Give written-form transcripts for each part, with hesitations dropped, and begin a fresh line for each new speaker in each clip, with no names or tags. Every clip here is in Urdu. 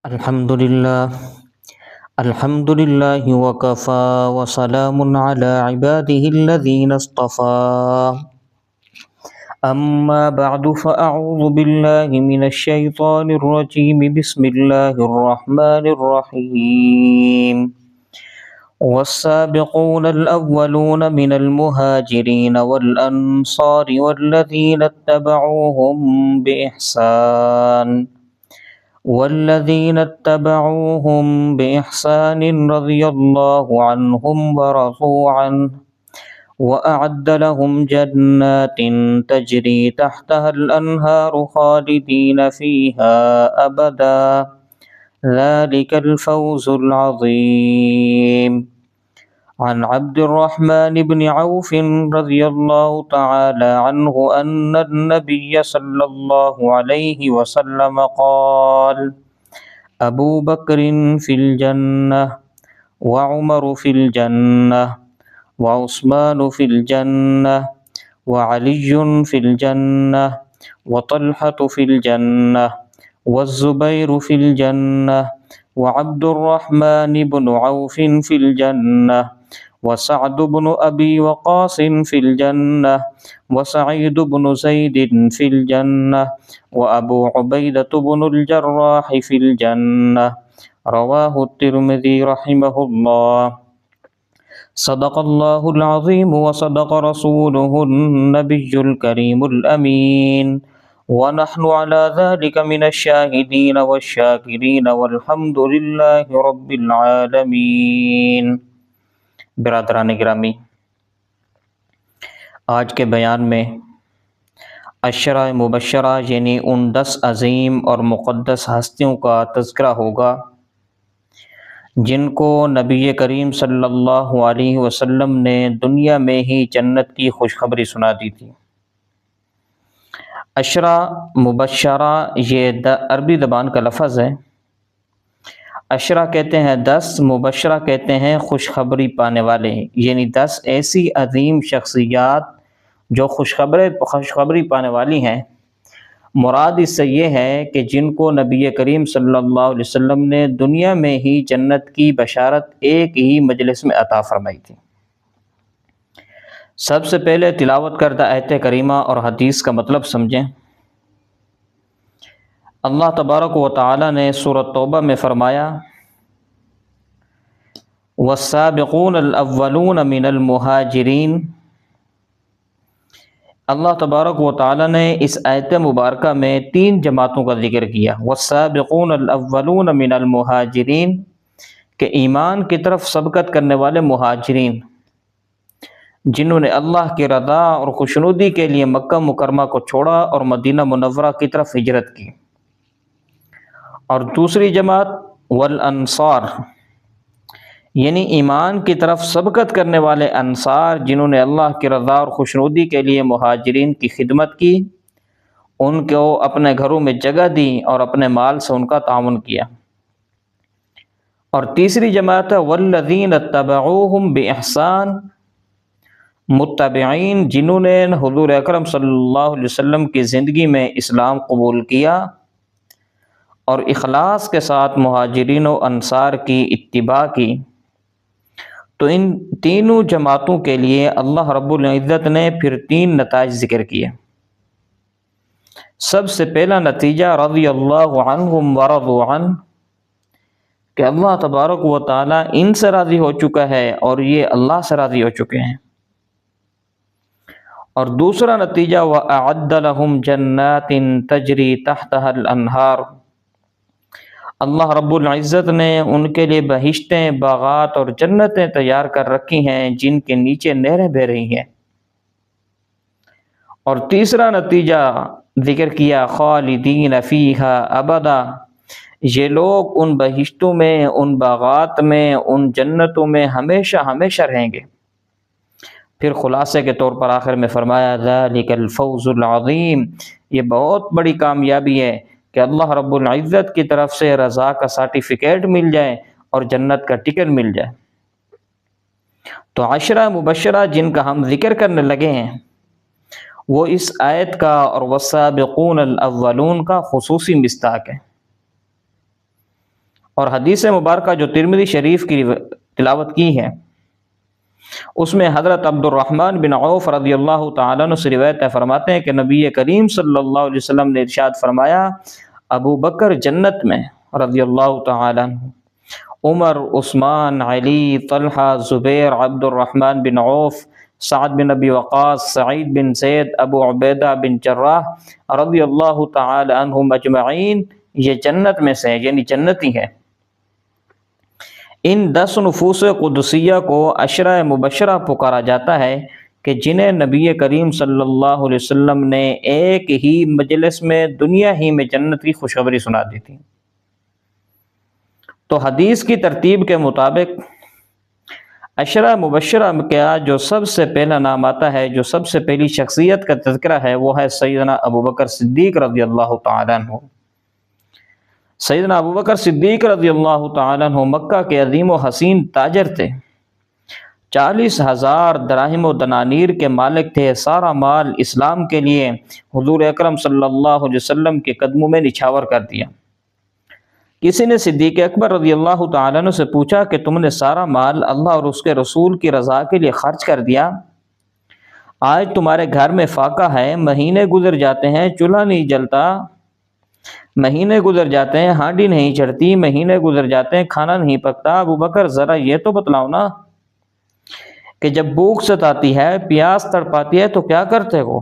الحمد للہ وکفا وسلام علی عباده الذین اصطفى اما بعد فاعوذ باللہ من الشیطان الرجیم بسم اللہ الرحمن الرحیم والسابقون الأولون من المهاجرين والأنصار والذين اتبعوهم رضي الله عنهم ورضوا عنه وأعد لهم جنات تجري تحتها الأنهار خالدين فيها أبدا ذلك الفوز العظيم. عن عبد الرحمن بن عوف رضي الله تعالى عنه أن النبي صلى الله عليه وسلم قال: أبو بكر في الجنة وعمر في الجنة وعثمان في الجنة وعلي في الجنة وطلحة في الجنة والزبير في الجنة وعبد الرحمن بن عوف في الجنة وسعد بن أبي وقاص في الجنة وسعيد بن زيد في الجنة وأبو عبيدة بن الجراح في الجنة. رواه الترمذي رحمه الله. صدق الله العظيم وصدق رسوله النبي الكريم الأمين ونحن على ذلك من الشاهدين والشاكرين والحمد لله رب العالمين. برادران گرامی، آج کے بیان میں عشرہ مبشرہ یعنی ان 10 عظیم اور مقدس ہستیوں کا تذکرہ ہوگا جن کو نبی کریم صلی اللہ علیہ وسلم نے دنیا میں ہی جنت کی خوشخبری سنا دی تھی. عشرہ مبشرہ یہ عربی زبان کا لفظ ہے. عشرہ کہتے ہیں 10، مبشرہ کہتے ہیں خوشخبری پانے والے، یعنی 10 ایسی عظیم شخصیات جو خوشخبری پانے والی ہیں. مراد اس سے یہ ہے کہ جن کو نبی کریم صلی اللہ علیہ وسلم نے دنیا میں ہی جنت کی بشارت ایک ہی مجلس میں عطا فرمائی تھی. سب سے پہلے تلاوت کردہ آیت کریمہ اور حدیث کا مطلب سمجھیں. اللہ تبارک و تعالی نے سورۃ توبہ میں فرمایا: والسابقون الاولون من المہاجرین. اللہ تبارک و تعالی نے اس آیت مبارکہ میں 3 جماعتوں کا ذکر کیا. والسابقون الاولون من المہاجرین کہ ایمان کی طرف سبقت کرنے والے مہاجرین جنہوں نے اللہ کی رضا اور خوشنودی کے لیے مکہ مکرمہ کو چھوڑا اور مدینہ منورہ کی طرف ہجرت کی. اور دوسری جماعت والانصار یعنی ایمان کی طرف سبقت کرنے والے انصار جنہوں نے اللہ کی رضا اور خوشنودی کے لیے مہاجرین کی خدمت کی، ان کو اپنے گھروں میں جگہ دی اور اپنے مال سے ان کا تعاون کیا. اور تیسری جماعت والذین اتبعوہم بإحسان متبعین جنہوں نے حضور اکرم صلی اللہ علیہ وسلم کی زندگی میں اسلام قبول کیا اور اخلاص کے ساتھ مہاجرین و انصار کی اتباع کی. تو ان تینوں جماعتوں کے لیے اللہ رب العزت نے پھر 3 نتائج ذکر کیے. سب سے پہلا نتیجہ رضی اللہ عنہم ورضوا عنہ کہ اللہ تبارک و تعالی ان سے راضی ہو چکا ہے اور یہ اللہ سے راضی ہو چکے ہیں. اور دوسرا نتیجہ وَأَعَدَّ لَهُمْ جَنَّاتٍ تَجْرِي تَحْتَهَا الْأَنْهَارُ اللہ رب العزت نے ان کے لیے بہشتیں، باغات اور جنتیں تیار کر رکھی ہیں جن کے نیچے نہریں بہہ رہی ہیں. اور تیسرا نتیجہ ذکر کیا خالدین فیہا ابدا یہ لوگ ان بہشتوں میں، ان باغات میں، ان جنتوں میں ہمیشہ ہمیشہ رہیں گے. پھر خلاصے کے طور پر آخر میں فرمایا ذالک الفوز العظیم یہ بہت بڑی کامیابی ہے کہ اللہ رب العزت کی طرف سے رضا کا سرٹیفکیٹ مل جائے اور جنت کا ٹکٹ مل جائے. تو عشرہ مبشرہ جن کا ہم ذکر کرنے لگے ہیں وہ اس آیت کا اور والسابقون الاولون کا خصوصی مصداق ہے. اور حدیث مبارکہ جو ترمذی شریف کی تلاوت کی ہے اس میں حضرت عبد الرحمن بن عوف رضی اللہ تعالیٰ عنہ سے روایت ہے، فرماتے ہیں کہ نبی کریم صلی اللہ علیہ وسلم نے ارشاد فرمایا، ابو بکر جنت میں رضی اللہ تعالیٰ عنہ، عمر، عثمان، علی، طلحہ، زبیر، عبد الرحمن بن عوف، سعد بن ابی وقاص، سعید بن زید، ابو عبیدہ بن جراح رضی اللہ تعالی عنہم اجمعین، یہ جنت میں سے یعنی جنتی ہیں۔ ان 10 نفوس قدسیہ کو عشرہ مبشرہ پکارا جاتا ہے کہ جنہیں نبی کریم صلی اللہ علیہ وسلم نے ایک ہی مجلس میں دنیا ہی میں جنت کی خوشخبری سنا دی تھی۔ تو حدیث کی ترتیب کے مطابق عشرہ مبشرہ کا جو سب سے پہلا نام آتا ہے، جو سب سے پہلی شخصیت کا تذکرہ ہے، وہ ہے سیدنا ابو بکر صدیق رضی اللہ تعالیٰ عنہ۔ سیدنا ابو بکر صدیق رضی اللہ تعالیٰ عنہ مکہ کے عظیم و حسین تاجر تھے، 40,000 دراہم و دنانیر کے مالک تھے۔ سارا مال اسلام کے لیے حضور اکرم صلی اللہ علیہ وسلم کے قدموں میں نچھاور کر دیا۔ کسی نے صدیق اکبر رضی اللہ تعالیٰ عنہ سے پوچھا کہ تم نے سارا مال اللہ اور اس کے رسول کی رضا کے لیے خرچ کر دیا، آج تمہارے گھر میں فاقہ ہے، مہینے گزر جاتے ہیں چولہا نہیں جلتا، مہینے گزر جاتے ہیں ہانڈی نہیں چڑھتی، مہینے گزر جاتے ہیں کھانا نہیں پکتا، ابو بکر ذرا یہ تو بتلاؤ نا کہ جب بھوک ستاتی ہے، پیاس تڑپاتی ہے تو کیا کرتے ہو؟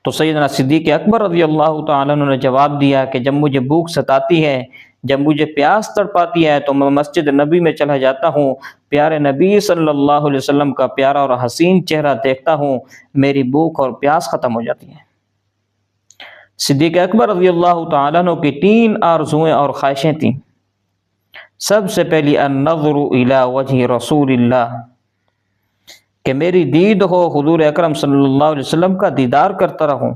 تو سیدنا صدیق اکبر رضی اللہ تعالیٰ عنہ نے جواب دیا کہ جب مجھے بھوک ستاتی ہے، جب مجھے پیاس تڑپاتی ہے تو میں مسجد نبی میں چلا جاتا ہوں، پیارے نبی صلی اللہ علیہ وسلم کا پیارا اور حسین چہرہ دیکھتا ہوں، میری بھوک اور پیاس ختم ہو جاتی ہے۔ صدیق اکبر رضی اللہ تعالیٰ عنہ کی 3 آرزویں اور خواہشیں تھیں۔ سب سے پہلی النظر الی وجہ رسول اللہ، کہ میری دید ہو حضور اکرم صلی اللہ علیہ وسلم کا دیدار کرتا رہوں،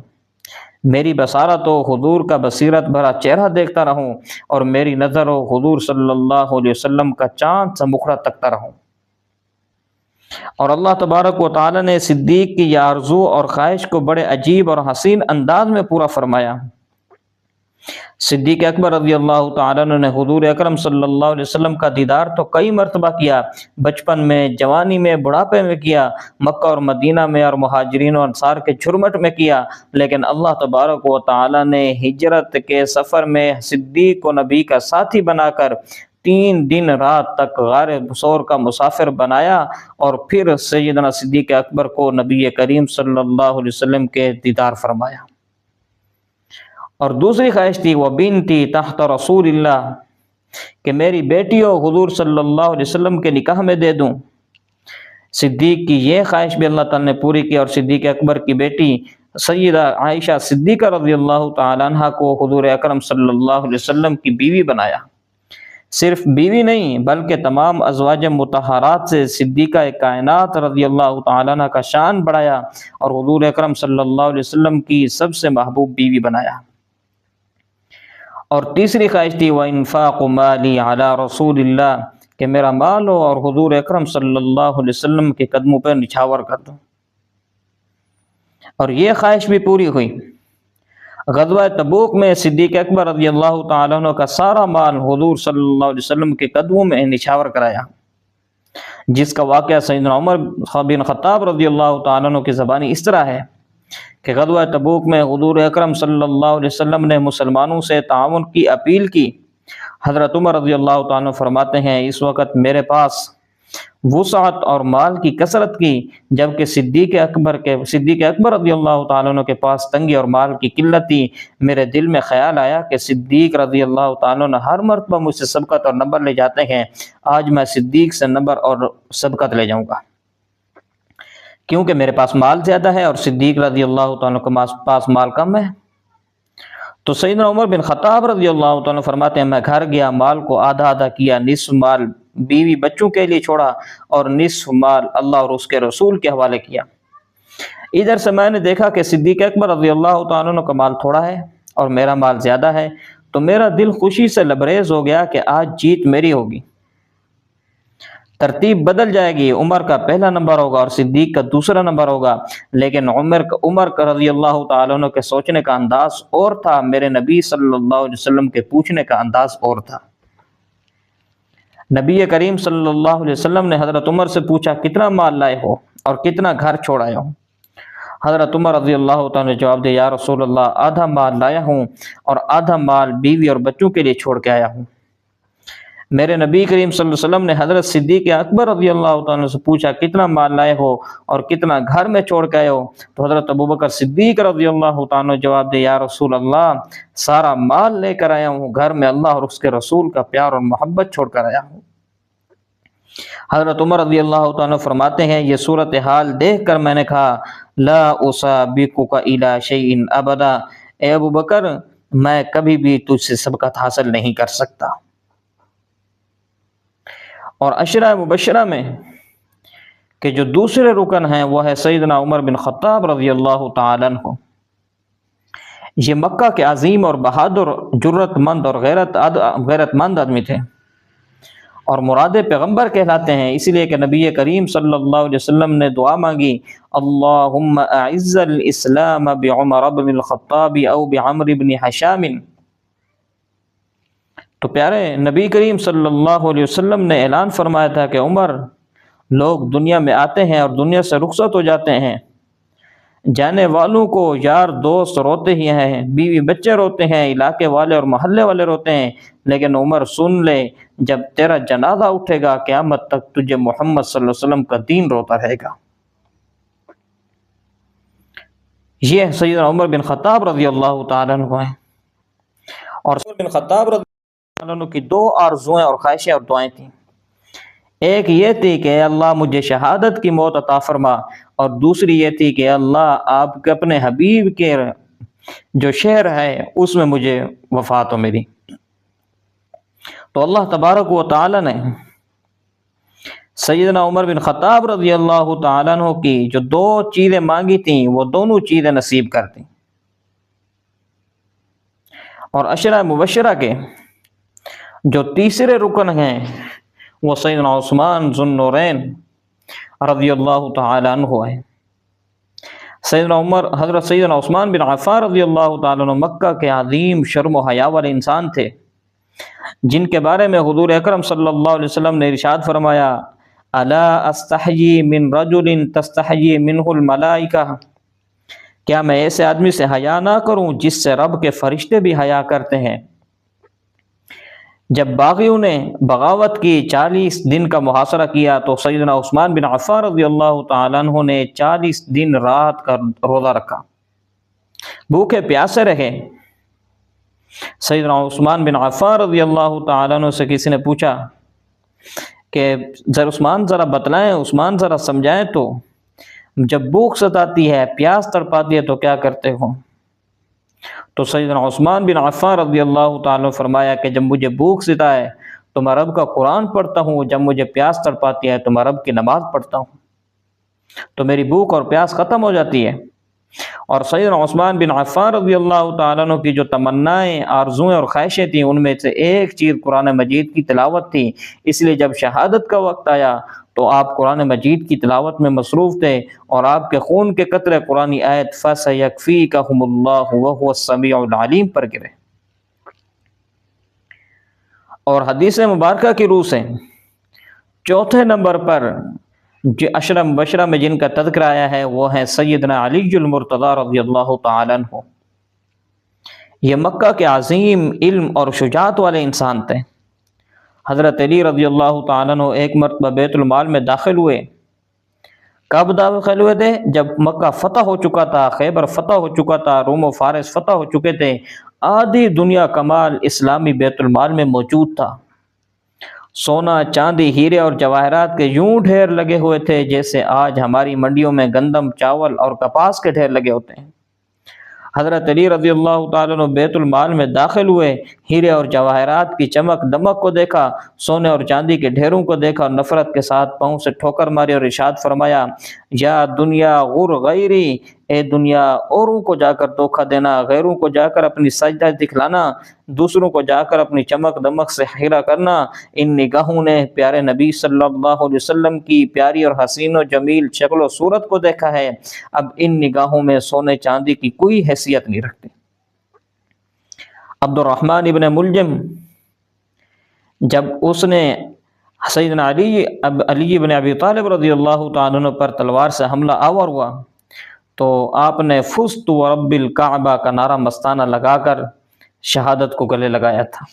میری بصارت ہو حضور کا بصیرت بھرا چہرہ دیکھتا رہوں، اور میری نظر ہو حضور صلی اللہ علیہ وسلم کا چاند سا مکھڑا تکتا رہوں۔ اور اللہ تبارک و تعالی نے صدیق کی یہ آرزو اور خواہش کو بڑے عجیب اور حسین انداز میں پورا فرمایا۔ صدیق اکبر رضی اللہ تعالیٰ عنہ نے حضور اکرم صلی اللہ علیہ وسلم کا دیدار تو کئی مرتبہ کیا، بچپن میں، جوانی میں، بڑھاپے میں کیا، مکہ اور مدینہ میں اور مہاجرین و انصار کے جھرمٹ میں کیا، لیکن اللہ تبارک و تعالیٰ نے ہجرت کے سفر میں صدیق کو نبی کا ساتھی بنا کر 3 دن رات تک غار ثور کا مسافر بنایا، اور پھر سیدنا صدیق اکبر کو نبی کریم صلی اللہ علیہ وسلم کے دیدار فرمایا۔ اور دوسری خواہش تھی وہ بنتی تحت رسول اللہ، کہ میری بیٹی ہو حضور صلی اللہ علیہ وسلم کے نکاح میں دے دوں۔ صدیق کی یہ خواہش بھی اللہ تعالیٰ نے پوری کی، اور صدیق اکبر کی بیٹی سیدہ عائشہ صدیقہ رضی اللہ تعالیٰ عنہ کو حضور اکرم صلی اللہ علیہ وسلم کی بیوی بنایا۔ صرف بیوی نہیں بلکہ تمام ازواج مطہرات سے صدیقہ کائنات رضی اللہ تعالیٰ عنہ کا شان بڑھایا، اور حضور اکرم صلی اللہ علیہ وسلم کی سب سے محبوب بیوی بنایا۔ اور تیسری خواہش تھی وہ انفاق مالی علی رسول اللہ، کہ میرا مال ہو اور حضور اکرم صلی اللہ علیہ وسلم کے قدموں پر نچھاور کر دوں، اور یہ خواہش بھی پوری ہوئی۔ غزوہ تبوک میں صدیق اکبر رضی اللہ تعالیٰ عنہ کا سارا مال حضور صلی اللہ علیہ وسلم کے قدموں میں نچھاور کرایا، جس کا واقعہ سیدنا عمر بن خطاب رضی اللہ تعالیٰ عنہ کی زبانی اس طرح ہے کہ غزوہ تبوک میں حضور اکرم صلی اللہ علیہ وسلم نے مسلمانوں سے تعاون کی اپیل کی۔ حضرت عمر رضی اللہ تعالیٰ عنہ فرماتے ہیں اس وقت میرے پاس وسعت اور مال کی کثرت کی، جبکہ صدیق اکبر رضی اللہ تعالیٰ عنہ کے پاس تنگی اور مال کی قلت تھی۔ میرے دل میں خیال آیا کہ صدیق رضی اللہ تعالیٰ عنہ ہر مرتبہ مجھ سے سبقت اور نمبر لے جاتے ہیں، آج میں صدیق سے نمبر اور سبقت لے جاؤں گا، کیونکہ میرے پاس مال زیادہ ہے اور صدیق رضی اللہ تعالیٰ کے پاس مال کم ہے۔ تو سیدنا عمر بن خطاب رضی اللہ تعالیٰ فرماتے ہیں میں گھر گیا، مال کو آدھا آدھا کیا، نصف مال بیوی بچوں کے لیے چھوڑا اور نصف مال اللہ اور اس کے رسول کے حوالے کیا۔ ادھر سے میں نے دیکھا کہ صدیق اکبر رضی اللہ تعالیٰ عنہ کا مال تھوڑا ہے اور میرا مال زیادہ ہے، تو میرا دل خوشی سے لبریز ہو گیا کہ آج جیت میری ہوگی۔ ترتیب بدل جائے گی، عمر کا پہلا نمبر ہوگا اور صدیق کا دوسرا نمبر ہوگا، لیکن عمر کا رضی اللہ تعالیٰ عنہ کے سوچنے کا انداز اور تھا، میرے نبی صلی اللہ علیہ وسلم کے پوچھنے کا انداز اور تھا۔ نبی کریم صلی اللہ علیہ وسلم نے حضرت عمر سے پوچھا کتنا مال لائے ہو اور کتنا گھر چھوڑ آئے ہو؟ حضرت عمر رضی اللہ تعالیٰ نے جواب دیا، یا رسول اللہ آدھا مال لایا ہوں اور آدھا مال بیوی اور بچوں کے لیے چھوڑ کے آیا ہوں۔ میرے نبی کریم صلی اللہ علیہ وسلم نے حضرت صدیق اکبر رضی اللہ تعالیٰ سے پوچھا کتنا مال لائے ہو اور کتنا گھر میں چھوڑ کے آئے ہو؟ تو حضرت ابوبکر صدیق رضی اللہ تعالیٰ نے جواب دیا، یا رسول اللہ سارا مال لے کر آیا ہوں، گھر میں اللہ اور اس کے رسول کا پیار اور محبت چھوڑ کر آیا ہوں۔ حضرت عمر رضی اللہ تعالیٰ فرماتے ہیں، یہ صورتحال دیکھ کر میں نے کہا، لا اسابقک الی شیء ابدا، اے ابو بکر میں کبھی بھی تجھ سے سبقت حاصل نہیں کر سکتا۔ اور عشرہ مبشرہ میں کہ جو دوسرے رکن ہیں وہ ہے سیدنا عمر بن خطاب رضی اللہ تعالیٰ عنہ۔ یہ مکہ کے عظیم اور بہادر، جرت مند اور غیرت مند آدمی تھے اور مراد پیغمبر کہلاتے ہیں، اس لیے کہ نبی کریم صلی اللہ علیہ وسلم نے دعا مانگی، اللہم اعز الاسلام بعمر بن الخطاب او بعمر بن حشام۔ تو پیارے نبی کریم صلی اللہ علیہ وسلم نے اعلان فرمایا تھا کہ عمر، لوگ دنیا میں آتے ہیں اور دنیا سے رخصت ہو جاتے ہیں، جانے والوں کو یار دوست روتے ہی ہیں، بیوی بچے روتے ہیں، علاقے والے اور محلے والے روتے ہیں، لیکن عمر سن لے، جب تیرا جنازہ اٹھے گا قیامت تک تجھے محمد صلی اللہ علیہ وسلم کا دین روتا رہے گا۔ یہ سیدنا عمر بن خطاب رضی اللہ تعالیٰ عنہ ہیں۔ اور عمر بن خطاب رضی اللہ عنہ کی دو آرزویں اور خواہشیں اور دعائیں تھیں، ایک یہ تھی کہ اے اللہ مجھے شہادت کی موت عطا فرما، اور دوسری یہ تھی کہ اللہ آپ کے اپنے حبیب کے جو شہر ہے اس میں مجھے وفات ہو میری۔ تو اللہ تبارک و تعالی نے سیدنا عمر بن خطاب رضی اللہ تعالیٰ عنہ کی جو دو چیزیں مانگی تھیں وہ دونوں چیزیں نصیب کر دیں۔ اور عشرہ مبشرہ کے جو تیسرے رکن ہیں وہ سیدنا عثمان ذو النورین رضی اللہ تعالیٰ عنہ ہیں۔ حضرت سیدنا عثمان بن عفان رضی اللہ تعالیٰ عنہ مکہ کے عظیم شرم و حیا والے انسان تھے، جن کے بارے میں حضور اکرم صلی اللہ علیہ وسلم نے ارشاد فرمایا، الا استحیی من رجل تستحیی منہ الملائکہ، کیا میں ایسے آدمی سے حیا نہ کروں جس سے رب کے فرشتے بھی حیا کرتے ہیں۔ جب باغیوں نے بغاوت کی، 40 دن کا محاصرہ کیا، تو سیدنا عثمان بن عفان رضی اللہ تعالیٰ عنہ نے 40 دن رات کا روزہ رکھا، بھوکے پیاسے رہے۔ سیدنا عثمان بن عفان رضی اللہ تعالیٰ عنہ سے کسی نے پوچھا کہ عثمان ذرا بتلائیں، عثمان ذرا سمجھائیں، تو جب بھوک ستاتی ہے، پیاس تڑپاتی ہے تو کیا کرتے ہو؟ تو سیدنا عثمان بن عفان رضی اللہ تعالیٰ فرمایا کہ جب مجھے بھوک ستائے تو میں رب کا قرآن پڑھتا ہوں، جب مجھے پیاس تڑپاتی ہے تو میں رب کی نماز پڑھتا ہوں، تو میری بھوک اور پیاس ختم ہو جاتی ہے۔ اور سیدنا عثمان بن عفان رضی اللہ تعالیٰ عنہ کی جو تمنائیں، آرزویں اور خواہشیں تھیں، ان میں سے ایک چیز قرآن مجید کی تلاوت تھی، اس لیے جب شہادت کا وقت آیا تو آپ قرآن مجید کی تلاوت میں مصروف تھے، اور آپ کے خون کے قطرے قرآنی آیت فَسَيَكْفِيكَهُمُ اللَّهُ وَهُوَ السَّمِيعُ الْعَلِيمُ پر گرے۔ اور حدیث مبارکہ کی روح سے چوتھے نمبر پر جو عشرہ مبشرہ میں جن کا تذکرہ آیا ہے وہ ہیں سیدنا علی المرتضی رضی اللہ تعالیٰ عنہ۔ یہ مکہ کے عظیم علم اور شجاعت والے انسان تھے۔ حضرت علی رضی اللہ تعالیٰ عنہ ایک مرتبہ بیت المال میں داخل ہوئے۔ کب داخل ہوئے تھے؟ جب مکہ فتح ہو چکا تھا، خیبر فتح ہو چکا تھا، روم و فارس فتح ہو چکے تھے، آدھی دنیا کا مال اسلامی بیت المال میں موجود تھا، سونا چاندی ہیرے اور جواہرات کے یوں ڈھیر لگے ہوئے تھے جیسے آج ہماری منڈیوں میں گندم، چاول اور کپاس کے ڈھیر لگے ہوتے ہیں۔ حضرت علی رضی اللہ تعالیٰ عنہ بیت المال میں داخل ہوئے، ہیرے اور جواہرات کی چمک دمک کو دیکھا، سونے اور چاندی کے ڈھیروں کو دیکھا، اور نفرت کے ساتھ پاؤں سے ٹھوکر ماری اور ارشاد فرمایا، یا دنیا غر غیری، اے دنیا، اوروں کو جا کر دھوکہ دینا، غیروں کو جا کر اپنی سجدہ دکھلانا، دوسروں کو جا کر اپنی چمک دمک سے حیرہ کرنا، ان نگاہوں نے پیارے نبی صلی اللہ علیہ وسلم کی پیاری اور حسین و جمیل شکل و صورت کو دیکھا ہے، اب ان نگاہوں میں سونے چاندی کی کوئی حیثیت نہیں رکھتے۔ عبد الرحمن ابن ملجم جب اس نے سیدنا علی ابن ابی طالب رضی اللہ تعالیٰ عنہ پر تلوار سے حملہ آور ہوا تو آپ نے فزت ورب الکعبہ کا نعرہ مستانہ لگا کر شہادت کو گلے لگایا تھا۔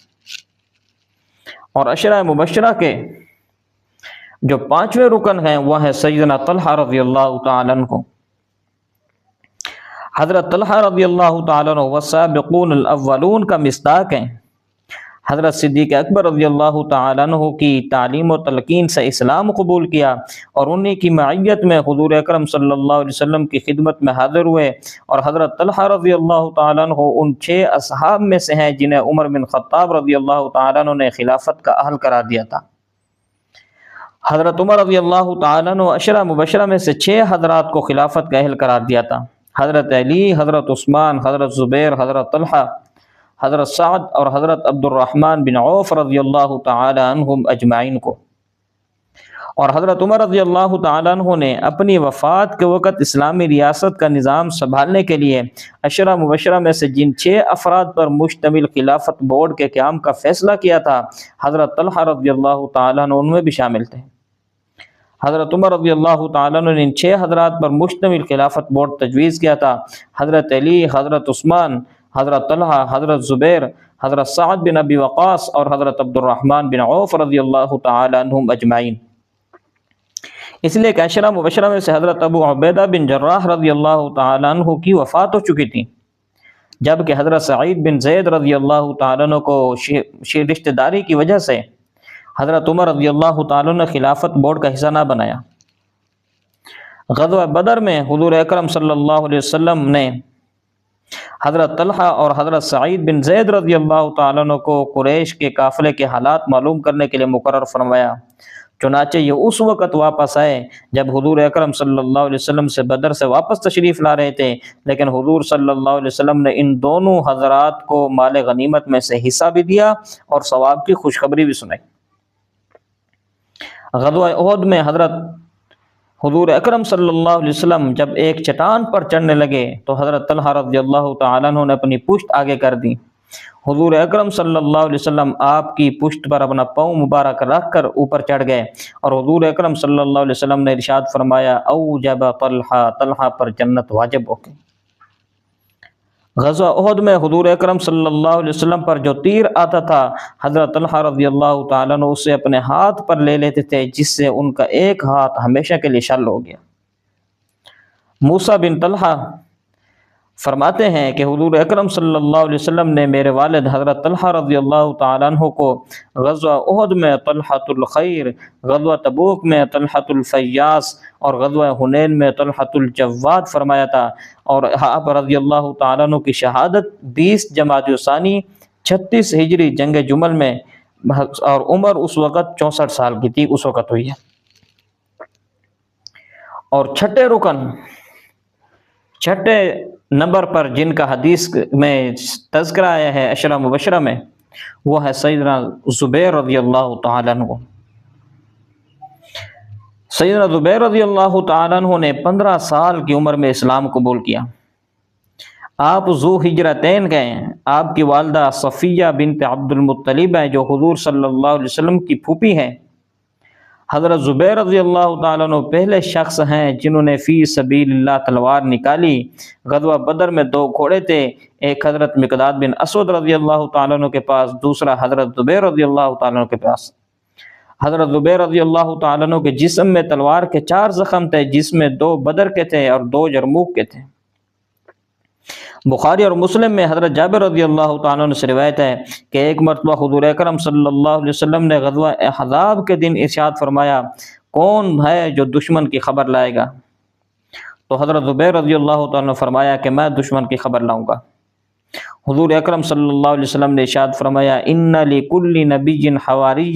اور عشرہ مبشرہ کے جو 5ویں رکن ہیں وہ ہے سیدنا طلحہ رضی اللہ تعالیٰ عنہ۔ حضرت طلحہ رضی اللہ تعالیٰ عنہ والسابقون الاولون کا مصداق ہیں۔ حضرت صدیق اکبر رضی اللہ تعالیٰ عنہ کی تعلیم و تلقین سے اسلام قبول کیا اور انہی کی معیت میں حضور اکرم صلی اللہ علیہ وسلم کی خدمت میں حاضر ہوئے، اور حضرت طلحہ رضی اللہ تعالیٰ عنہ ان 6 اصحاب میں سے ہیں جنہیں عمر بن خطاب رضی اللہ تعالیٰ عنہ نے خلافت کا اہل قرار دیا تھا۔ حضرت عمر رضی اللہ تعالیٰ عنہ عشرہ مبشرہ میں سے 6 حضرات کو خلافت کا اہل قرار دیا تھا، حضرت علی، حضرت عثمان، حضرت زبیر، حضرت طلحہ، حضرت سعد اور حضرت عبد الرحمن بن عوف رضی اللہ تعالی عنہم اجمعین کو۔ اور حضرت عمر رضی اللہ تعالیٰ عنہ نے اپنی وفات کے وقت اسلامی ریاست کا نظام سنبھالنے کے لیے عشرہ مبشرہ میں سے جن 6 افراد پر مشتمل خلافت بورڈ کے قیام کا فیصلہ کیا تھا، حضرت طلحہ رضی اللہ تعالیٰ عنہ ان میں بھی شامل تھے۔ حضرت عمر رضی اللہ تعالیٰ عنہ نے ان 6 حضرات پر مشتمل خلافت بورڈ تجویز کیا تھا، حضرت علی، حضرت عثمان، حضرت طلحہ، حضرت زبیر، حضرت سعد بن ابی وقاص اور حضرت عبد الرحمن بن عوف رضی اللہ تعالی عنہم اجمعین۔ اس لیے کہ عشرہ مبشرہ میں سے حضرت ابو عبیدہ بن جراح رضی اللہ تعالی عنہ کی وفات ہو چکی تھی، جبکہ حضرت سعید بن زید رضی اللہ تعالی عنہ کو رشتہ داری کی وجہ سے حضرت عمر رضی اللہ تعالی عنہ نے خلافت بورڈ کا حصہ نہ بنایا۔ غزوہ بدر میں حضور اکرم صلی اللہ علیہ وسلم نے حضرت طلحہ اور حضرت سعید بن زید رضی اللہ تعالیٰ عنہ کو قریش کے قافلے کے حالات معلوم کرنے کے لیے مقرر فرمایا، چنانچہ یہ اس وقت واپس آئے جب حضور اکرم صلی اللہ علیہ وسلم سے بدر سے واپس تشریف لا رہے تھے، لیکن حضور صلی اللہ علیہ وسلم نے ان دونوں حضرات کو مال غنیمت میں سے حصہ بھی دیا اور ثواب کی خوشخبری بھی سنائی۔ غزوہ احد میں حضور اکرم صلی اللہ علیہ وسلم جب ایک چٹان پر چڑھنے لگے تو حضرت طلحہ رضی اللہ تعالیٰ عنہ نے اپنی پشت آگے کر دی۔ حضور اکرم صلی اللہ علیہ وسلم آپ کی پشت پر اپنا پاؤں مبارک رکھ کر اوپر چڑھ گئے، اور حضور اکرم صلی اللہ علیہ وسلم نے ارشاد فرمایا، اوجب طلحہ پر جنت واجب ہو گئی۔ غزوہ احد میں حضور اکرم صلی اللہ علیہ وسلم پر جو تیر آتا تھا، حضرت طلحہ رضی اللہ تعالیٰ عنہ اسے اپنے ہاتھ پر لے لیتے تھے، جس سے ان کا ایک ہاتھ ہمیشہ کے لیے شل ہو گیا۔ موسیٰ بن طلحہ فرماتے ہیں کہ حضور اکرم صلی اللہ علیہ وسلم نے میرے والد حضرت طلحہ رضی اللہ تعالیٰ عنہ کو غزوہ احد میں طلحۃ الخیر، غزوہ تبوک میں طلحۃ الفیاس اور غزوہ حنین میں طلحۃ الجواد فرمایا تھا، اور آپ رضی اللہ تعالیٰ عنہ کی شہادت 20 جمادی الثانی 36 ہجری جنگ جمل میں، اور عمر اس وقت 64 سال کی تھی، اس وقت ہوئی ہے۔ اور چھٹے نمبر پر جن کا حدیث میں تذکرہ آیا ہے عشرہ مبشرہ میں، وہ ہے سیدنا زبیر رضی اللہ تعالیٰ عنہ۔ سیدنا زبیر رضی اللہ تعالیٰ عنہ نے 15 سال کی عمر میں اسلام قبول کیا۔ آپ ذو ہجرتین گئے۔ آپ کی والدہ صفیہ بنت عبد المطلب ہیں جو حضور صلی اللہ علیہ وسلم کی پھوپھی ہیں۔ حضرت زبیر رضی اللہ تعالیٰ عنہ پہلے شخص ہیں جنہوں نے فی سبیل اللہ تلوار نکالی۔ غزوہ بدر میں 2 گھوڑے تھے، ایک حضرت مقداد بن اسود رضی اللہ تعالیٰ عنہ کے پاس، دوسرا حضرت زبیر رضی اللہ تعالیٰ عنہ کے پاس۔ حضرت زبیر رضی اللہ تعالیٰ عنہ کے جسم میں تلوار کے 4 زخم تھے، جس میں 2 بدر کے تھے اور 2 یرموک کے تھے۔ بخاری اور مسلم میں حضرت جابر رضی اللہ تعالیٰ عنہ سے روایت ہے کہ ایک مرتبہ حضور اکرم صلی اللہ علیہ وسلم نے غزوہ احزاب کے دن ارشاد فرمایا، کون ہے جو دشمن کی خبر لائے گا؟ تو حضرت زبیر رضی اللہ تعالیٰ عنہ نے فرمایا کہ میں دشمن کی خبر لاؤں گا۔ حضور اکرم صلی اللہ علیہ وسلم نے ارشاد فرمایا، ان لکل نبی حواری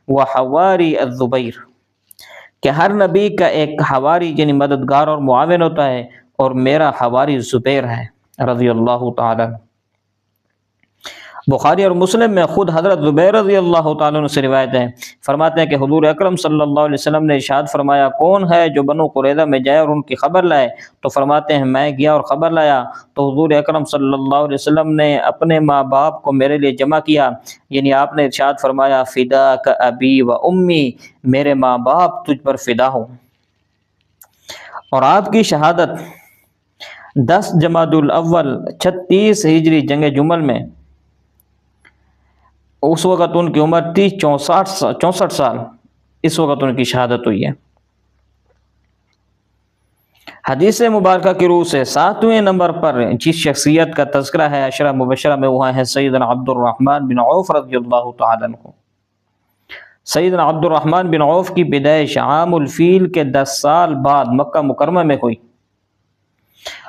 وحواری الزبیر، کہ ہر نبی کا ایک حواری یعنی مددگار اور معاون ہوتا ہے، اور میرا حواری زبیر ہے رضی اللہ تعالیٰ عنہ۔ بخاری اور مسلم میں خود حضرت زبیر رضی اللہ تعالیٰ عنہ سے روایت ہے، فرماتے ہیں کہ حضور اکرم صلی اللہ علیہ وسلم نے ارشاد فرمایا، کون ہے جو بنو قریظہ میں جائے اور ان کی خبر لائے؟ تو فرماتے ہیں میں گیا اور خبر لایا، تو حضور اکرم صلی اللہ علیہ وسلم نے اپنے ماں باپ کو میرے لیے جمع کیا، یعنی آپ نے ارشاد فرمایا فداک ابی و امی، میرے ماں باپ تجھ پر فدا ہو۔ اور آپ کی شہادت 10 جمادی الاول 36 ہجری جنگ جمل میں، اس وقت ان کی عمر تھی 64 سال، اس وقت ان کی شہادت ہوئی ہے۔ حدیث مبارکہ کی روح سے 7ویں نمبر پر جس شخصیت کا تذکرہ ہے عشرہ مبشرہ میں، وہ ہے سیدنا عبد الرحمن بن عوف رضی اللہ تعالیٰ عنہ۔ سیدنا عبد الرحمن بن عوف کی پیدائش عام الفیل کے 10 سال بعد مکہ مکرمہ میں ہوئی،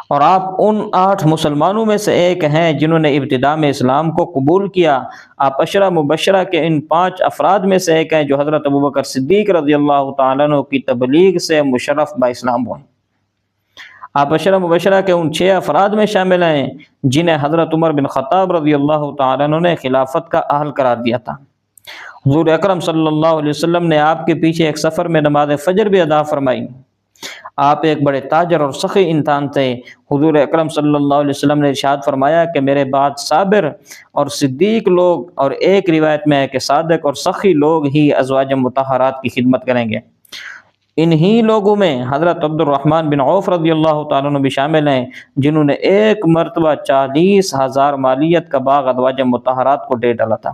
اور آپ ان 8 مسلمانوں میں سے ایک ہیں جنہوں نے ابتداء میں اسلام کو قبول کیا۔ آپ عشرہ مبشرہ کے ان 5 افراد میں سے ایک ہیں جو حضرت ابوبکر صدیق رضی اللہ تعالیٰ عنہ کی تبلیغ سے مشرف با اسلام ہوئے۔ آپ عشرہ مبشرہ کے ان 6 افراد میں شامل ہیں جنہیں حضرت عمر بن خطاب رضی اللہ تعالیٰ عنہ نے خلافت کا اہل قرار دیا تھا۔ حضور اکرم صلی اللہ علیہ وسلم نے آپ کے پیچھے ایک سفر میں نماز فجر بھی ادا فرمائی۔ آپ ایک بڑے تاجر اور سخی انسان تھے۔ حضور اکرم صلی اللہ علیہ وسلم نے ارشاد فرمایا کہ میرے بعد صابر اور صدیق لوگ، اور ایک روایت میں ہے کہ صادق اور سخی لوگ ہی ازواج مطہرات کی خدمت کریں گے۔ انہی لوگوں میں حضرت عبد الرحمن بن عوف رضی اللہ تعالیٰ عنہ بھی شامل ہیں جنہوں نے ایک مرتبہ 40,000 مالیت کا باغ ازواج مطہرات کو دے ڈالا تھا۔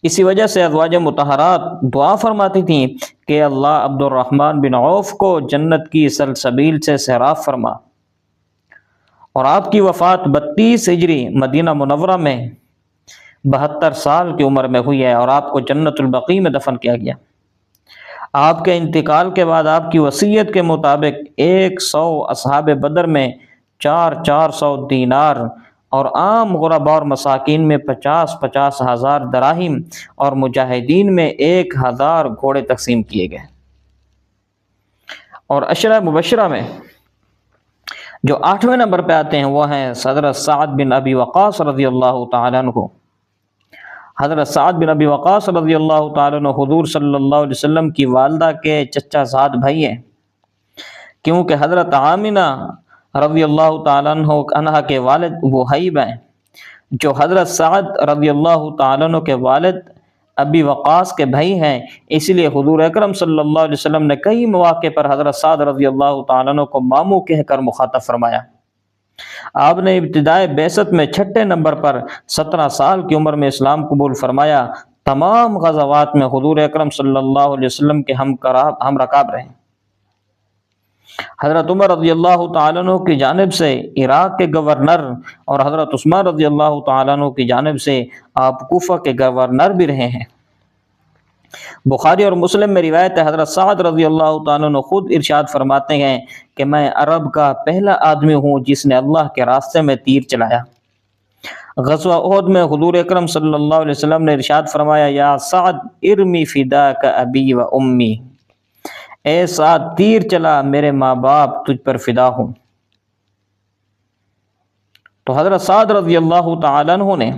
اسی وجہ سے ازواج مطہرات دعا فرماتی تھیں کہ اللہ عبد الرحمن بن عوف کو جنت کی سلسبیل سے سیراب فرما۔ اور آپ کی وفات 32 ہجری مدینہ منورہ میں 72 سال کی عمر میں ہوئی ہے، اور آپ کو جنت البقیع میں دفن کیا گیا۔ آپ کے انتقال کے بعد آپ کی وصیت کے مطابق 100 اصحاب بدر میں 400 دینار اور عام غرباء اور مساکین میں 50 ہزار دراہم اور مجاہدین میں 1000 گھوڑے تقسیم کیے گئے۔ اور عشرہ مبشرہ میں جو 8ویں نمبر پہ آتے ہیں وہ ہیں حضرت سعد بن ابی وقاص رضی اللہ تعالیٰ عنہ۔ حضرت سعد بن ابی وقاص رضی اللہ تعالیٰ عنہ حضور صلی اللہ علیہ وسلم کی والدہ کے چچا زاد بھائی ہیں، کیونکہ حضرت آمنہ رضی اللہ تعالیٰ عنہ کے والد وہیب ہیں جو حضرت سعد رضی اللہ تعالیٰ عنہ کے والد ابی وقاص کے بھائی ہیں۔ اس لیے حضور اکرم صلی اللہ علیہ وسلم نے کئی مواقع پر حضرت سعد رضی اللہ تعالیٰ عنہ کو ماموں کہہ کر مخاطب فرمایا۔ آپ نے ابتدائے بعثت میں 6 نمبر پر 17 سال کی عمر میں اسلام قبول فرمایا۔ تمام غزوات میں حضور اکرم صلی اللہ علیہ وسلم کے ہم رکاب رہے۔ حضرت عمر رضی اللہ تعالیٰ عنہ کی جانب سے عراق کے گورنر، اور حضرت عثمان رضی اللہ تعالیٰ عنہ کی جانب سے آپ کوفہ کے گورنر بھی رہے ہیں۔ بخاری اور مسلم میں روایت ہے، حضرت سعد رضی اللہ تعالیٰ عنہ خود ارشاد فرماتے ہیں کہ میں عرب کا پہلا آدمی ہوں جس نے اللہ کے راستے میں تیر چلایا۔ غزوہ احد میں حضور اکرم صلی اللہ علیہ وسلم نے ارشاد فرمایا یا سعد ارمی فداک ابی و امی، اے سعد تیر چلا، میرے ماں باپ تجھ پر فدا ہوں۔ تو حضرت سعد رضی اللہ تعالیٰ عنہ نے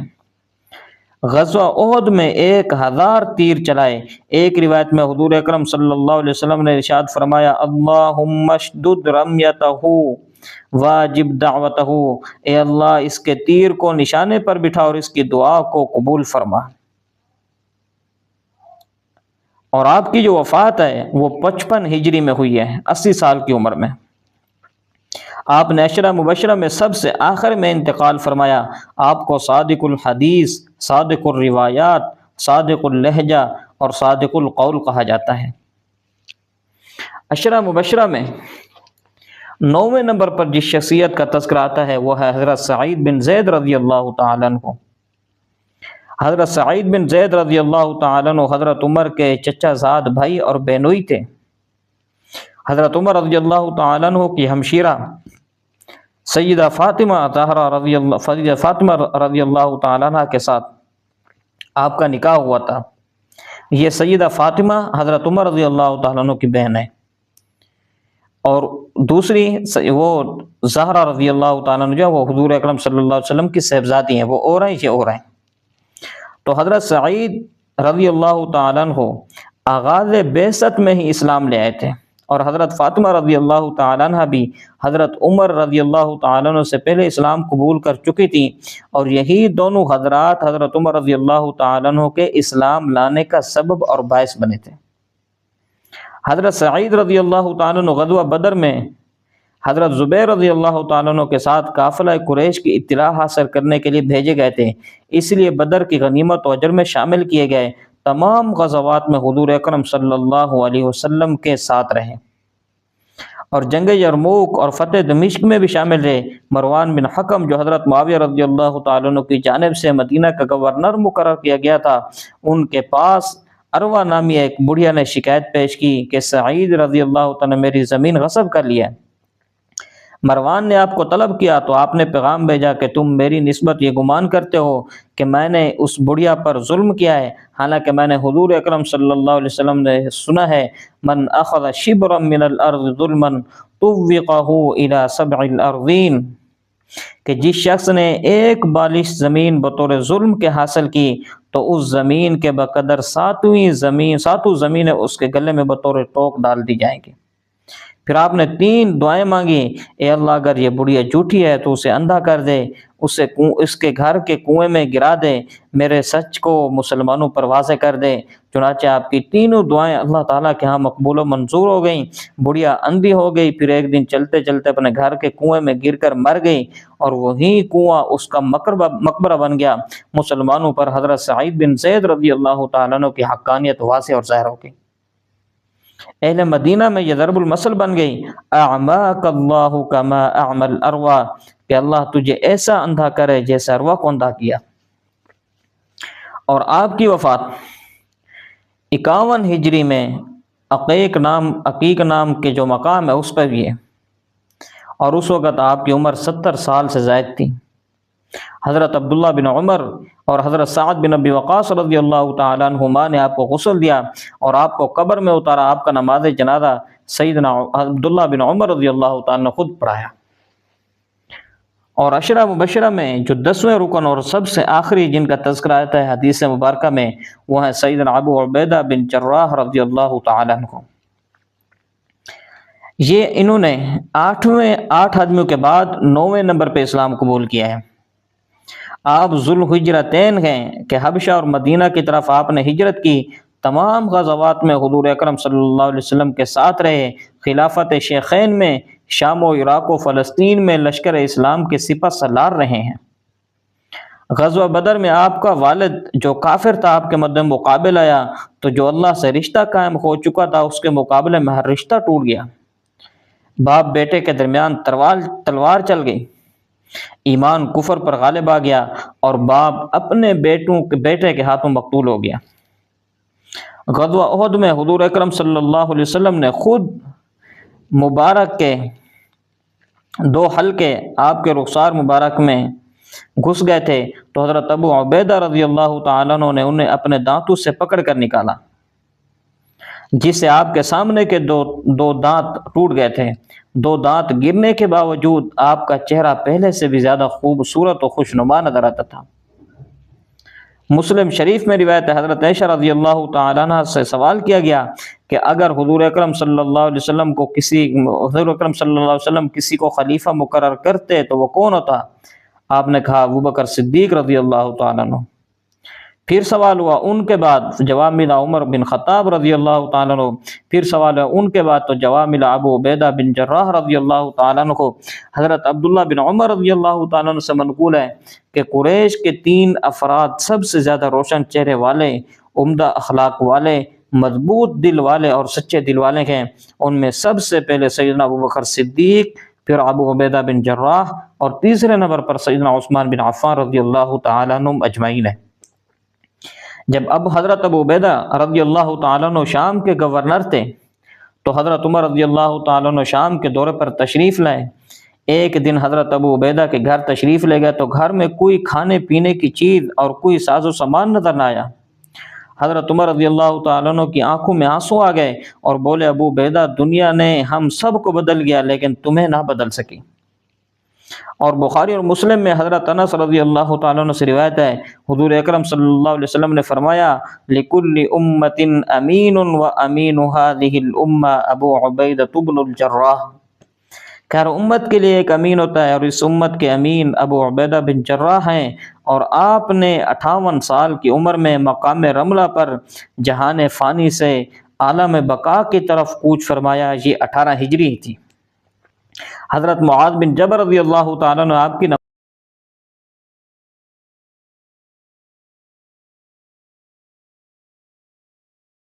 غزوہ احد میں 1000 تیر چلائے۔ ایک روایت میں حضور اکرم صلی اللہ علیہ وسلم نے ارشاد فرمایا اللہم اشدد رمیتہ واجب دعوتہ، اے اللہ اس کے تیر کو نشانے پر بٹھا اور اس کی دعا کو قبول فرما۔ اور آپ کی جو وفات ہے وہ 55 ہجری میں ہوئی ہے، 80 سال کی عمر میں۔ آپ نے عشرہ مبشرہ میں سب سے آخر میں انتقال فرمایا۔ آپ کو صادق الحدیث، صادق الروایات، صادق اللہجہ اور صادق القول کہا جاتا ہے۔ عشرہ مبشرہ میں 9ویں نمبر پر جس شخصیت کا تذکرہ آتا ہے وہ ہے حضرت سعید بن زید رضی اللہ تعالیٰ عنہ۔ حضرت سعید بن زید رضی اللہ تعالیٰ عنہ حضرت عمر کے چچا زاد بھائی اور بہنوئی تھے۔ حضرت عمر رضی اللہ تعالیٰ عنہ کی ہمشیرہ سیدہ فاطمہ رضی اللہ تعالیٰ عنہ کے ساتھ آپ کا نکاح ہوا تھا۔ یہ سیدہ فاطمہ حضرت عمر رضی اللہ تعالیٰ عنہ کی بہن ہے، اور دوسری وہ زہرا رضی اللہ تعالیٰ عنہ جو وہ حضور اکرم صلی اللہ علیہ وسلم کی صاحبزادی ہیں، وہ اور ہیں یہ اور ہیں۔ تو حضرت سعید رضی اللہ تعالیٰ عنہ آغاز بعثت میں ہی اسلام لے آئے تھے، اور حضرت فاطمہ رضی اللہ تعالیٰ عنہ بھی حضرت عمر رضی اللہ تعالیٰ عنہ سے پہلے اسلام قبول کر چکی تھیں، اور یہی دونوں حضرات حضرت عمر رضی اللہ تعالیٰ عنہ کے اسلام لانے کا سبب اور باعث بنے تھے۔ حضرت سعید رضی اللہ تعالیٰ عنہ غزوہ بدر میں حضرت زبیر رضی اللہ تعالیٰ عنہ کے ساتھ قافلہ قریش کی اطلاع حاصل کرنے کے لیے بھیجے گئے تھے، اس لیے بدر کی غنیمت و اجر میں شامل کیے گئے۔ تمام غزوات میں حضور اکرم صلی اللہ علیہ وسلم کے ساتھ رہے، اور جنگ یرموک اور فتح دمشق میں بھی شامل رہے۔ مروان بن حکم جو حضرت معاویہ رضی اللہ تعالیٰ عنہ کی جانب سے مدینہ کا گورنر مقرر کیا گیا تھا، ان کے پاس اروا نامی ایک بڑھیا نے شکایت پیش کی کہ سعید رضی اللہ تعالیٰ نے میری زمین غصب کر لیا۔ مروان نے آپ کو طلب کیا تو آپ نے پیغام بھیجا کہ تم میری نسبت یہ گمان کرتے ہو کہ میں نے اس بڑھیا پر ظلم کیا ہے، حالانکہ میں نے حضور اکرم صلی اللہ علیہ وسلم نے سنا ہے من اخذ شبرا من الارض ظلما طوقہ الى 7 الارضین، کہ جس شخص نے ایک بالش زمین بطور ظلم کے حاصل کی تو اس زمین کے بقدر ساتوں زمینیں اس کے گلے میں بطور ٹوک ڈال دی جائیں گی۔ پھر آپ نے 3 دعائیں مانگی، اے اللہ اگر یہ بڑھیا جھوٹی ہے تو اسے اندھا کر دے، اس کے گھر کے کنویں میں گرا دے، میرے سچ کو مسلمانوں پر واضح کر دے۔ چنانچہ آپ کی تینوں دعائیں اللہ تعالیٰ کے ہاں مقبول و منظور ہو گئیں۔ بڑھیا اندھی ہو گئی، پھر ایک دن چلتے چلتے اپنے گھر کے کنویں میں گر کر مر گئی، اور وہی کنواں اس کا مقبرہ بن گیا۔ مسلمانوں پر حضرت سعید بن زید رضی اللہ تعالیٰ عنہ کی حقانیت واضح اور ظاہر ہو گئی۔ اہل مدینہ میں یہ ضرب المثل بن گئی، اعماک اللہ کما اعمی الاروا، کہ اللہ تجھے ایسا اندھا کرے جیسے اروا کو اندھا کیا۔ اور آپ کی وفات 51 ہجری میں عقیق نام کے جو مقام ہے اس پہ بھی ہے، اور اس وقت آپ کی عمر 70 سال سے زائد تھی۔ حضرت عبداللہ بن عمر اور حضرت سعد بن ابی وقاص رضی اللہ تعالیٰ عنہما نے آپ کو غسل دیا اور آپ کو قبر میں اتارا۔ آپ کا نماز جنازہ سیدنا عبداللہ بن عمر رضی اللہ تعالیٰ نے خود پڑھایا۔ اور عشرہ مبشرہ میں جو 10ویں رکن اور سب سے آخری جن کا تذکرہ آتا ہے حدیث مبارکہ میں، وہ ہے سیدنا ابو عبیدہ بن جراح رضی اللہ تعالیٰ عنہ۔ یہ انہوں نے 8 آدمیوں کے بعد 9ویں نمبر پہ اسلام قبول کیا ہے۔ آپ ذوالحجرتین ہیں کہ حبشہ اور مدینہ کی طرف آپ نے ہجرت کی۔ تمام غزوات میں حضور اکرم صلی اللہ علیہ وسلم کے ساتھ رہے۔ خلافت شیخین میں شام و عراق و فلسطین میں لشکر اسلام کے سپہ سالار رہے ہیں۔ غزوہ بدر میں آپ کا والد جو کافر تھا آپ کے مد مقابل آیا، تو جو اللہ سے رشتہ قائم ہو چکا تھا اس کے مقابلے میں ہر رشتہ ٹوٹ گیا۔ باپ بیٹے کے درمیان تلوار چل گئی، ایمان کفر پر غالب آ گیا، اور باپ اپنے بیٹے کے ہاتھوں مقتول ہو گیا۔ غزوہ احد میں حضور اکرم صلی اللہ علیہ وسلم نے خود مبارک کے 2 حلقے آپ کے رخسار مبارک میں گھس گئے تھے، تو حضرت ابو عبیدہ رضی اللہ تعالیٰ عنہ نے انہیں اپنے دانتوں سے پکڑ کر نکالا، جس سے آپ کے سامنے کے دو دانت ٹوٹ گئے تھے۔ 2 دانت گرنے کے باوجود آپ کا چہرہ پہلے سے بھی زیادہ خوبصورت و خوشنما نظر آتا تھا۔ مسلم شریف میں روایت ہے، حضرت عائشہ رضی اللہ تعالیٰ عنہ سے سوال کیا گیا کہ اگر حضور اکرم صلی اللہ علیہ وسلم کسی کو خلیفہ مقرر کرتے تو وہ کون ہوتا؟ آپ نے کہا ابوبکر صدیق رضی اللہ تعالیٰ عنہ۔ پھر سوال ہوا ان کے بعد، جواب ملا عمر بن خطاب رضی اللہ تعالیٰ عنہ۔ پھر سوال ہوا ان کے بعد، تو جواب ملا ابو عبیدہ بن جراح رضی اللہ تعالیٰ عنہ کو۔ حضرت عبداللہ بن عمر رضی اللہ تعالیٰ عنہ سے منقول ہے کہ قریش کے 3 افراد سب سے زیادہ روشن چہرے والے، عمدہ اخلاق والے، مضبوط دل والے اور سچے دل والے ہیں۔ ان میں سب سے پہلے سیدنا ابوبکر صدیق، پھر ابو عبیدہ بن جراح، اور تیسرے نمبر پر سیدنا عثمان بن عفان رضی اللہ تعالیٰ عنہ اجمعین ہے۔ جب حضرت ابو عبیدہ رضی اللہ تعالیٰ عنہ شام کے گورنر تھے، تو حضرت عمر رضی اللہ تعالیٰ عنہ شام کے دورے پر تشریف لائے۔ ایک دن حضرت ابو عبیدہ کے گھر تشریف لے گئے تو گھر میں کوئی کھانے پینے کی چیز اور کوئی ساز و سامان نظر نہ آیا۔ حضرت عمر رضی اللہ تعالیٰ عنہ کی آنکھوں میں آنسو آ گئے اور بولے ابو عبیدہ دنیا نے ہم سب کو بدل گیا لیکن تمہیں نہ بدل سکی۔ اور بخاری اور مسلم میں حضرت انس رضی اللہ تعالیٰ عنہ سے روایت ہے، حضور اکرم صلی اللہ علیہ وسلم نے فرمایا لِكُلِّ أُمَّةٍ أَمِينٌ وَأَمِينُ هَذِهِ الْأُمَّةِ أَبُو عُبَيْدَةُ بْنُ الْجَرَّاحِ، کہ ہر امت کے لیے ایک امین ہوتا ہے اور اس امت کے امین ابو عبیدہ بن جراح ہیں، اور آپ نے 58 سال کی عمر میں مقام رملہ پر جہان فانی سے عالم بقا کی طرف کوچ فرمایا۔ یہ 18 ہجری تھی۔ حضرت معاذ بن جبل رضی اللہ تعالیٰ عنہ آپ کی